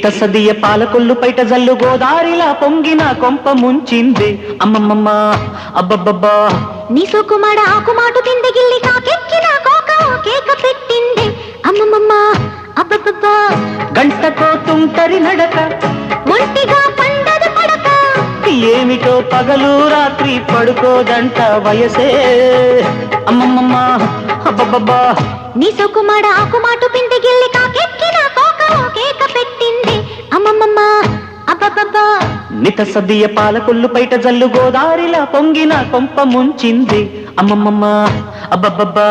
నితసదియ పాలకొల్లు పైట జల్లు గోదారిలా పొంగిన కొంప ముంచింది అమ్మమ్మమ్మ అబ్బబ్బబ్బా నీ సోకుమాడ ఆకుమాటు తింది గిల్లి కాకెక్కిన కోక కేక పెట్టింది అమ్మమ్మమ్మ అబ్బబ్బబ్బా గంటకో తుంటరి నడక ఒంటిగా పండద పడక ఏమిటో పగలు రాత్రి పడుకోదంట వయసే అమ్మమ్మమ్మ అబ్బబ్బబ్బా నీ సోకుమాడ ఆకుమాటు పిండి గిల్లి కాకెక్కిన కోక కేక పెట్టింది అమ్మమ్మమ్మ అబ్బబ్బబ్బా నితసదియ పాలకొల్లు పైట జల్లు గోదారిలా పొంగిన కొంప ముంచింది అమ్మమ్మమ్మ అబ్బబ్బబ్బా